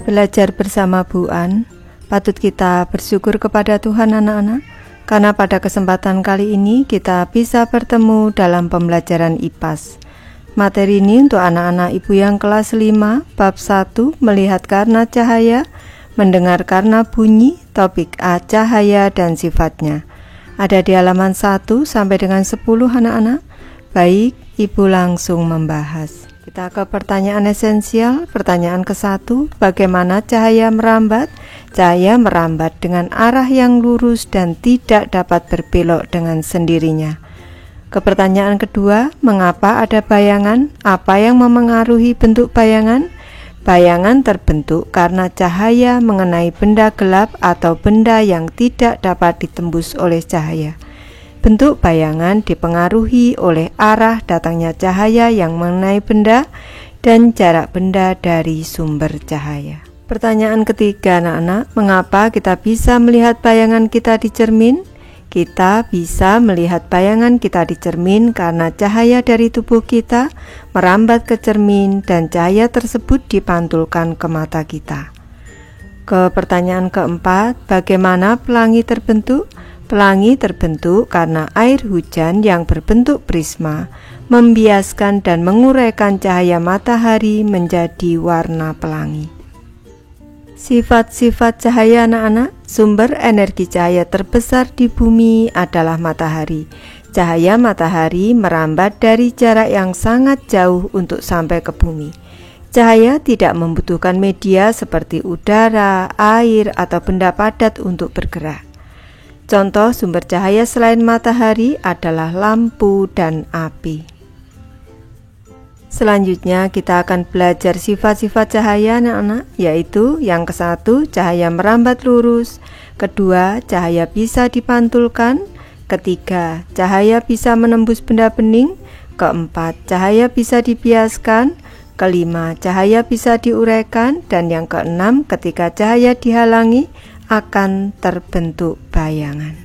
Belajar bersama Bu An, patut kita bersyukur kepada Tuhan anak-anak, karena pada kesempatan kali ini kita bisa bertemu dalam pembelajaran IPAS. Materi ini untuk anak-anak ibu yang kelas 5, bab 1, melihat karena cahaya, mendengar karena bunyi, topik A, cahaya dan sifatnya. Ada di halaman 1 sampai dengan 10 anak-anak. Baik, ibu langsung membahas. Kita ke pertanyaan esensial. Pertanyaan ke-1, bagaimana cahaya merambat? Cahaya merambat dengan arah yang lurus dan tidak dapat berbelok dengan sendirinya. Ke pertanyaan kedua, mengapa ada bayangan? Apa yang memengaruhi bentuk bayangan? Bayangan terbentuk karena cahaya mengenai benda gelap atau benda yang tidak dapat ditembus oleh cahaya. Bentuk bayangan dipengaruhi oleh arah datangnya cahaya yang mengenai benda dan jarak benda dari sumber cahaya. Pertanyaan ketiga anak-anak, mengapa kita bisa melihat bayangan kita di cermin? Kita bisa melihat bayangan kita di cermin karena cahaya dari tubuh kita merambat ke cermin dan cahaya tersebut dipantulkan ke mata kita. Ke pertanyaan keempat, bagaimana pelangi terbentuk? Pelangi terbentuk karena air hujan yang berbentuk prisma membiaskan dan menguraikan cahaya matahari menjadi warna pelangi. Sifat-sifat cahaya anak-anak, sumber energi cahaya terbesar di bumi adalah matahari. Cahaya matahari merambat dari jarak yang sangat jauh untuk sampai ke bumi. Cahaya tidak membutuhkan media seperti udara, air, atau benda padat untuk bergerak. Contoh sumber cahaya selain matahari adalah lampu dan api. Selanjutnya kita akan belajar sifat-sifat cahaya anak-anak, yaitu yang ke-1, cahaya merambat lurus, kedua, cahaya bisa dipantulkan, ketiga, cahaya bisa menembus benda bening, keempat, cahaya bisa dibiaskan, kelima, cahaya bisa diuraikan, dan yang keenam, ketika cahaya dihalangi akan terbentuk bayangan.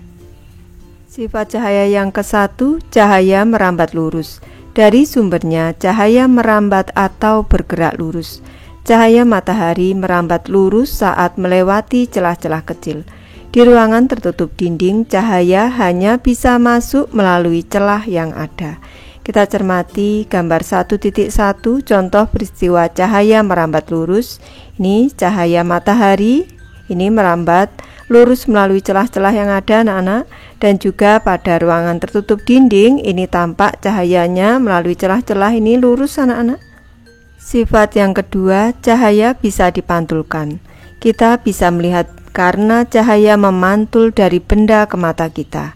Sifat cahaya yang ke-1, cahaya merambat lurus. Dari sumbernya, cahaya merambat atau bergerak lurus. Cahaya matahari merambat lurus saat melewati celah-celah kecil. Di ruangan tertutup dinding, cahaya hanya bisa masuk melalui celah yang ada. Kita cermati gambar 1.1, contoh peristiwa cahaya merambat lurus. Ini cahaya matahari. Ini merambat lurus melalui celah-celah yang ada anak-anak, dan juga pada ruangan tertutup dinding ini tampak cahayanya melalui celah-celah ini lurus anak-anak. Sifat yang kedua, cahaya bisa dipantulkan. Kita bisa melihat karena cahaya memantul dari benda ke mata kita.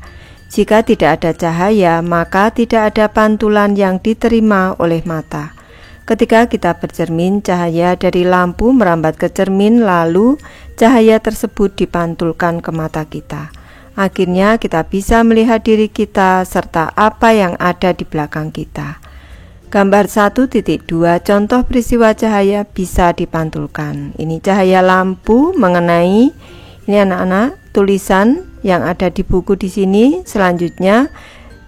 Jika tidak ada cahaya, maka tidak ada pantulan yang diterima oleh mata. Ketika kita bercermin, cahaya dari lampu merambat ke cermin, lalu cahaya tersebut dipantulkan ke mata kita. Akhirnya kita bisa melihat diri kita serta apa yang ada di belakang kita. Gambar 1.2, contoh peristiwa cahaya bisa dipantulkan. Ini cahaya lampu mengenai, ini anak-anak, tulisan yang ada di buku di sini. Selanjutnya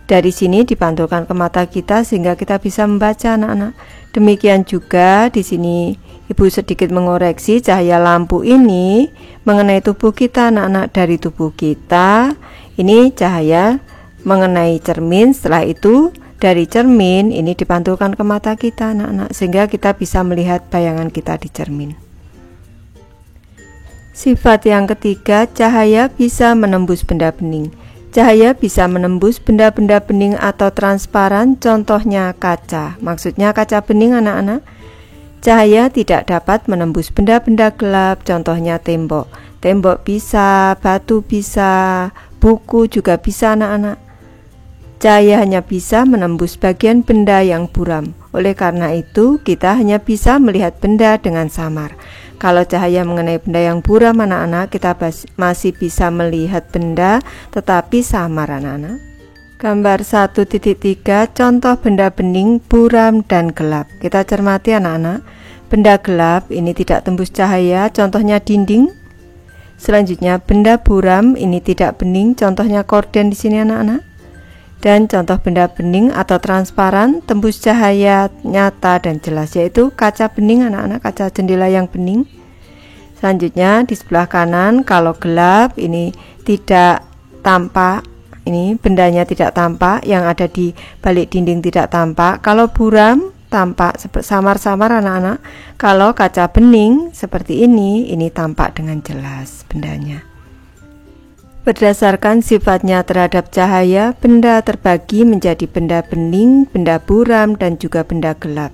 dari sini dipantulkan ke mata kita sehingga kita bisa membaca anak-anak. Demikian juga di sini Ibu sedikit mengoreksi, cahaya lampu ini mengenai tubuh kita anak-anak. Dari tubuh kita ini cahaya mengenai cermin, setelah itu dari cermin ini dipantulkan ke mata kita anak-anak, sehingga kita bisa melihat bayangan kita di cermin. Sifat yang ketiga, cahaya bisa menembus benda bening. Cahaya bisa menembus benda-benda bening atau transparan, contohnya kaca. Maksudnya kaca bening anak-anak. Cahaya tidak dapat menembus benda-benda gelap, contohnya tembok. Tembok bisa, batu bisa, buku juga bisa anak-anak. Cahaya hanya bisa menembus bagian benda yang buram. Oleh karena itu, kita hanya bisa melihat benda dengan samar. Kalau cahaya mengenai benda yang buram anak-anak, kita masih bisa melihat benda tetapi samar anak-anak. Gambar 1.3, contoh benda bening, buram, dan gelap. Kita cermati anak-anak. Benda gelap ini tidak tembus cahaya, contohnya dinding. Selanjutnya benda buram ini tidak bening, contohnya korden di sini anak-anak. Dan contoh benda bening atau transparan tembus cahaya nyata dan jelas, yaitu kaca bening anak-anak, kaca jendela yang bening. Selanjutnya di sebelah kanan, kalau gelap ini tidak tampak, ini bendanya tidak tampak, yang ada di balik dinding tidak tampak. Kalau buram tampak samar-samar anak-anak. Kalau kaca bening seperti ini tampak dengan jelas bendanya. Berdasarkan sifatnya terhadap cahaya, benda terbagi menjadi benda bening, benda buram, dan juga benda gelap.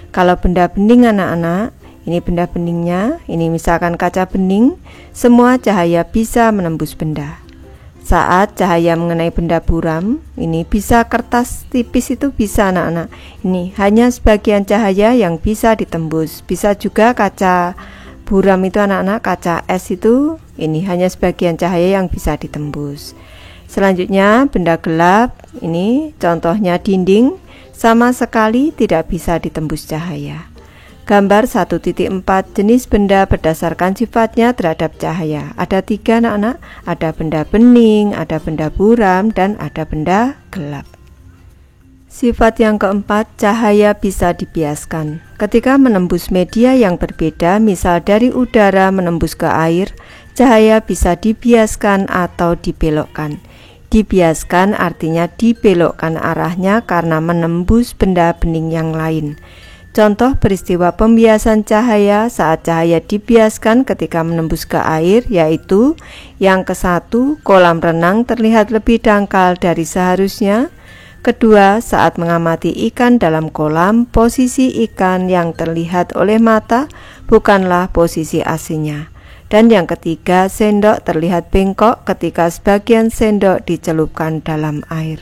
Kalau benda bening anak-anak, ini benda beningnya, ini misalkan kaca bening, semua cahaya bisa menembus benda. Saat cahaya mengenai benda buram, ini bisa kertas tipis itu bisa anak-anak. Ini hanya sebagian cahaya yang bisa ditembus. Bisa juga kaca buram itu anak-anak, kaca es itu, ini hanya sebagian cahaya yang bisa ditembus. Selanjutnya benda gelap, ini contohnya dinding, sama sekali tidak bisa ditembus cahaya. Gambar 1.4 jenis benda berdasarkan sifatnya terhadap cahaya. Ada 3 anak-anak, ada benda bening, ada benda buram, dan ada benda gelap. Sifat yang keempat, cahaya bisa dibiaskan. Ketika menembus media yang berbeda, misal dari udara menembus ke air, cahaya bisa dibiaskan atau dibelokkan. Dibiaskan artinya dibelokkan arahnya karena menembus benda bening yang lain. Contoh peristiwa pembiasan cahaya saat cahaya dibiaskan ketika menembus ke air, yaitu yang ke-1, kolam renang terlihat lebih dangkal dari seharusnya. Kedua, saat mengamati ikan dalam kolam, posisi ikan yang terlihat oleh mata bukanlah posisi aslinya. Dan yang ketiga, sendok terlihat bengkok ketika sebagian sendok dicelupkan dalam air.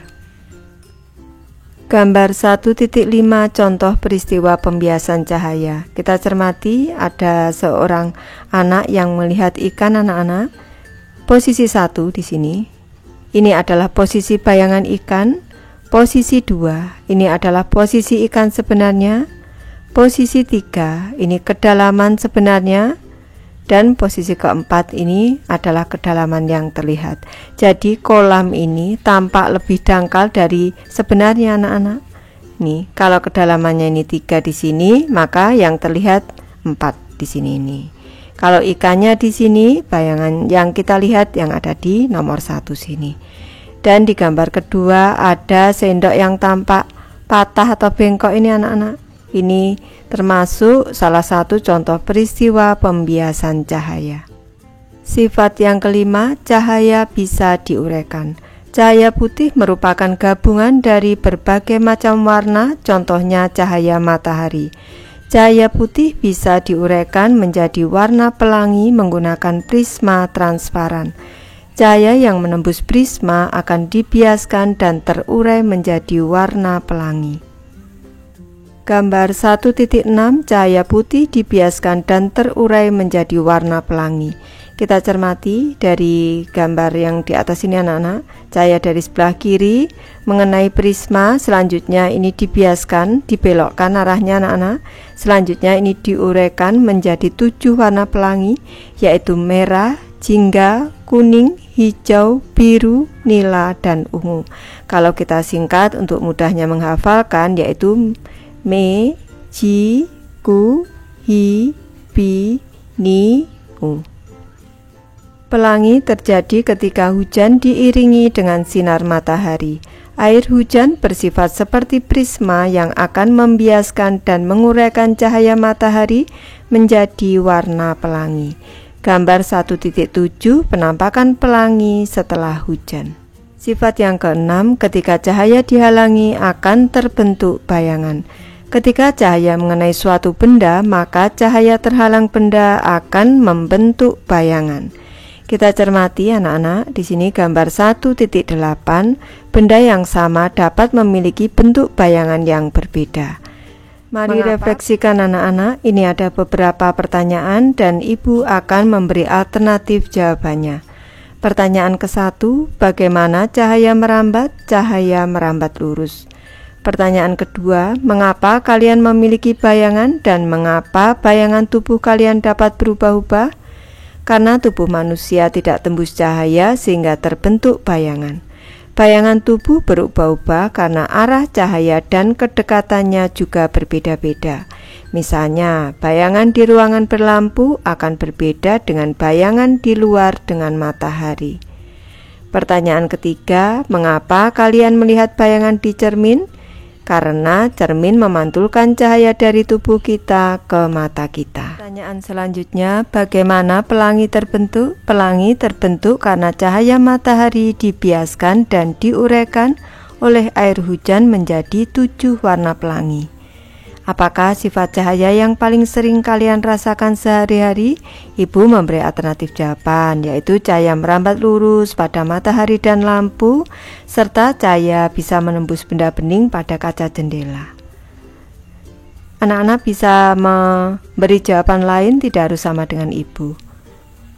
Gambar 1.5 contoh peristiwa pembiasan cahaya. Kita cermati ada seorang anak yang melihat ikan anak-anak. Posisi 1 di sini. Ini adalah posisi bayangan ikan. Posisi 2, ini adalah posisi ikan sebenarnya. Posisi 3, ini kedalaman sebenarnya. Dan posisi keempat ini adalah kedalaman yang terlihat. Jadi kolam ini tampak lebih dangkal dari sebenarnya anak-anak. Nih, kalau kedalamannya ini 3 di sini, maka yang terlihat 4 di sini ini. Kalau ikannya di sini, bayangan yang kita lihat yang ada di nomor 1 sini. Dan di gambar kedua ada sendok yang tampak patah atau bengkok ini anak-anak. Ini termasuk salah satu contoh peristiwa pembiasan cahaya. Sifat yang kelima, cahaya bisa diuraikan. Cahaya putih merupakan gabungan dari berbagai macam warna, contohnya cahaya matahari. Cahaya putih bisa diuraikan menjadi warna pelangi menggunakan prisma transparan. Cahaya yang menembus prisma akan dibiaskan dan terurai menjadi warna pelangi. Gambar 1.6 cahaya putih dibiaskan dan terurai menjadi warna pelangi. Kita cermati dari gambar yang di atas ini anak-anak, cahaya dari sebelah kiri mengenai prisma, selanjutnya ini dibiaskan, dibelokkan arahnya anak-anak. Selanjutnya ini diuraikan menjadi 7 warna pelangi, yaitu merah, jingga, kuning, hijau, biru, nila, dan ungu. Kalau kita singkat untuk mudahnya menghafalkan, yaitu me, ji, ku, hi, pi, ni, u. Pelangi terjadi ketika hujan diiringi dengan sinar matahari. Air hujan bersifat seperti prisma yang akan membiaskan dan menguraikan cahaya matahari menjadi warna pelangi. Gambar 1.7 penampakan pelangi setelah hujan. Sifat yang keenam, ketika cahaya dihalangi akan terbentuk bayangan. Ketika cahaya mengenai suatu benda, maka cahaya terhalang benda akan membentuk bayangan. Kita cermati anak-anak, di sini gambar 1.8, benda yang sama dapat memiliki bentuk bayangan yang berbeda. Mari refleksikan anak-anak, ini ada beberapa pertanyaan dan ibu akan memberi alternatif jawabannya. Pertanyaan ke-1, bagaimana cahaya merambat? Cahaya merambat lurus. Pertanyaan kedua, mengapa kalian memiliki bayangan dan mengapa bayangan tubuh kalian dapat berubah-ubah? karena tubuh manusia tidak tembus cahaya sehingga terbentuk bayangan. Bayangan tubuh berubah-ubah karena arah cahaya dan kedekatannya juga berbeda-beda. Misalnya, bayangan di ruangan berlampu akan berbeda dengan bayangan di luar dengan matahari. Pertanyaan ketiga, mengapa kalian melihat bayangan di cermin? Karena cermin memantulkan cahaya dari tubuh kita ke mata kita. Pertanyaan selanjutnya, bagaimana pelangi terbentuk? Pelangi terbentuk karena cahaya matahari dibiaskan dan diuraikan oleh air hujan menjadi 7 warna pelangi. Apakah sifat cahaya yang paling sering kalian rasakan sehari-hari? Ibu memberi alternatif jawaban, yaitu cahaya merambat lurus pada matahari dan lampu, serta cahaya bisa menembus benda bening pada kaca jendela. Anak-anak bisa memberi jawaban lain, tidak harus sama dengan ibu.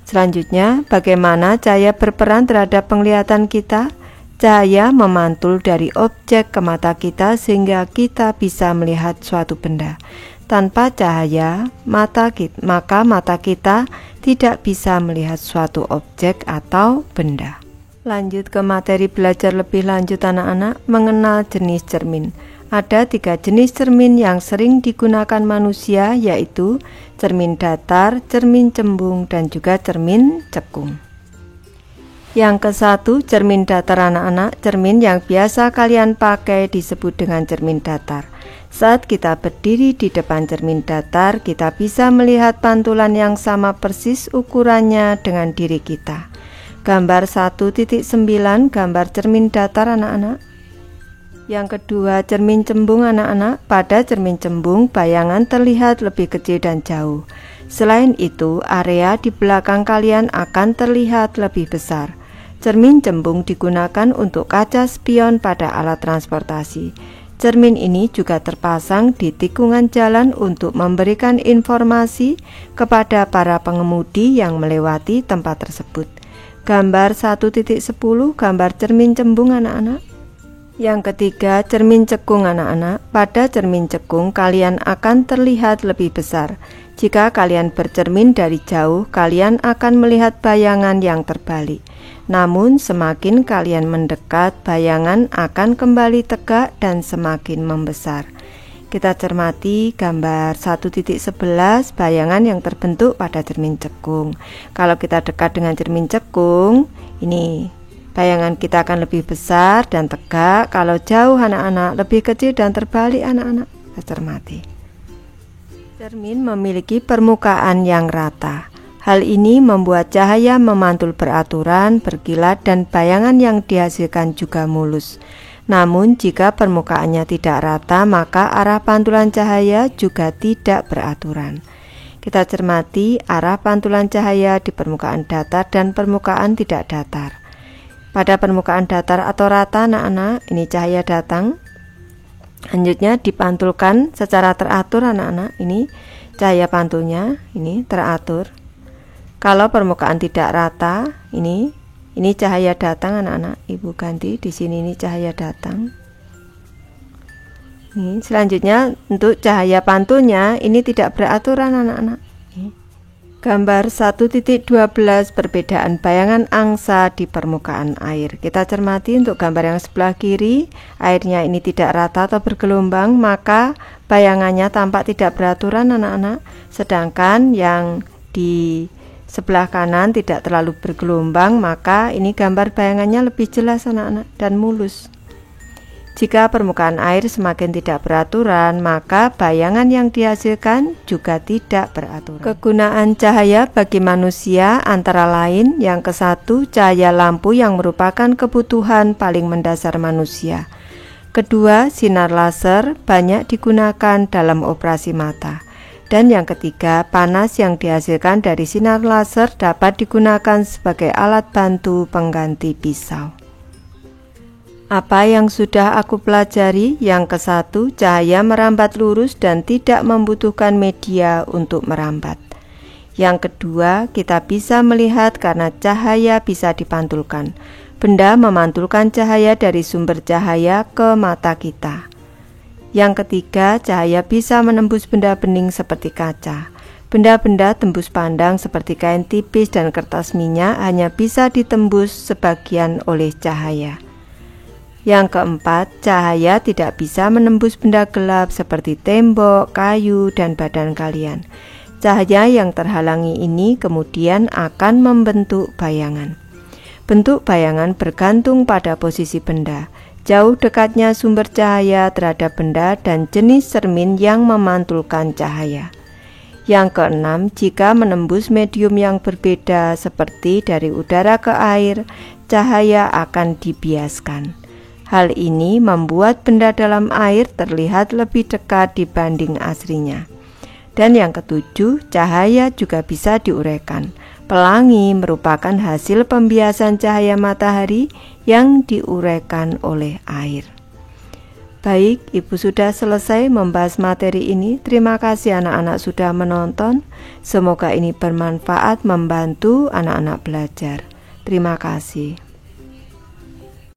Selanjutnya, bagaimana cahaya berperan terhadap penglihatan kita? Cahaya memantul dari objek ke mata kita sehingga kita bisa melihat suatu benda. Tanpa cahaya, maka mata kita tidak bisa melihat suatu objek atau benda. Lanjut ke materi belajar lebih lanjut anak-anak, mengenal jenis cermin. Ada 3 jenis cermin yang sering digunakan manusia, yaitu cermin datar, cermin cembung, dan juga cermin cekung. Yang ke-1, cermin datar anak-anak. Cermin yang biasa kalian pakai disebut dengan cermin datar. Saat kita berdiri di depan cermin datar, kita bisa melihat pantulan yang sama persis ukurannya dengan diri kita. Gambar 1.9, gambar cermin datar anak-anak. Yang kedua, cermin cembung anak-anak. Pada cermin cembung, bayangan terlihat lebih kecil dan jauh. Selain itu, area di belakang kalian akan terlihat lebih besar. Cermin cembung digunakan untuk kaca spion pada alat transportasi. Cermin ini juga terpasang di tikungan jalan untuk memberikan informasi kepada para pengemudi yang melewati tempat tersebut. Gambar 1.10, gambar cermin cembung anak-anak. Yang ketiga, cermin cekung anak-anak. Pada cermin cekung, kalian akan terlihat lebih besar. Jika kalian bercermin dari jauh, kalian akan melihat bayangan yang terbalik. Namun, semakin kalian mendekat, bayangan akan kembali tegak dan semakin membesar. Kita cermati gambar 1.11, bayangan yang terbentuk pada cermin cekung. Kalau kita dekat dengan cermin cekung, ini bayangan kita akan lebih besar dan tegak. Kalau jauh anak-anak, lebih kecil dan terbalik anak-anak. Kita cermati. Cermin memiliki permukaan yang rata. Hal ini membuat cahaya memantul beraturan, berkilat, dan bayangan yang dihasilkan juga mulus. Namun, jika permukaannya tidak rata, maka arah pantulan cahaya juga tidak beraturan. Kita cermati arah pantulan cahaya di permukaan datar dan permukaan tidak datar. Pada permukaan datar atau rata anak-anak, ini cahaya datang. Selanjutnya dipantulkan secara teratur anak-anak, ini cahaya pantulnya, ini teratur. Kalau permukaan tidak rata, ini cahaya datang anak-anak. Ibu ganti di sini, ini cahaya datang. Ini selanjutnya untuk cahaya pantulnya ini tidak beraturan anak-anak. Gambar 1.12, perbedaan bayangan angsa di permukaan air. Kita cermati untuk gambar yang sebelah kiri, airnya ini tidak rata atau bergelombang, maka bayangannya tampak tidak beraturan anak-anak. Sedangkan yang di sebelah kanan tidak terlalu bergelombang, maka ini gambar bayangannya lebih jelas anak-anak dan mulus. Jika permukaan air semakin tidak beraturan, maka bayangan yang dihasilkan juga tidak beraturan. Kegunaan cahaya bagi manusia antara lain, yang ke-1, cahaya lampu yang merupakan kebutuhan paling mendasar manusia. Kedua, sinar laser banyak digunakan dalam operasi mata. Dan yang ketiga, panas yang dihasilkan dari sinar laser dapat digunakan sebagai alat bantu pengganti pisau. Apa yang sudah aku pelajari? Yang ke-1, cahaya merambat lurus dan tidak membutuhkan media untuk merambat. Yang kedua, kita bisa melihat karena cahaya bisa dipantulkan. Benda memantulkan cahaya dari sumber cahaya ke mata kita. Yang ketiga, cahaya bisa menembus benda bening seperti kaca. Benda-benda tembus pandang seperti kain tipis dan kertas minyak hanya bisa ditembus sebagian oleh cahaya. Yang keempat, cahaya tidak bisa menembus benda gelap seperti tembok, kayu, dan badan kalian. Cahaya yang terhalangi ini kemudian akan membentuk bayangan. Bentuk bayangan bergantung pada posisi benda, jauh dekatnya sumber cahaya terhadap benda, dan jenis cermin yang memantulkan cahaya. Yang keenam, jika menembus medium yang berbeda seperti dari udara ke air, cahaya akan dibiaskan. Hal ini membuat benda dalam air terlihat lebih dekat dibanding aslinya. Dan yang ketujuh, cahaya juga bisa diuraikan. Pelangi merupakan hasil pembiasan cahaya matahari yang diuraikan oleh air. Baik, Ibu sudah selesai membahas materi ini. Terima kasih anak-anak sudah menonton. Semoga ini bermanfaat membantu anak-anak belajar. Terima kasih.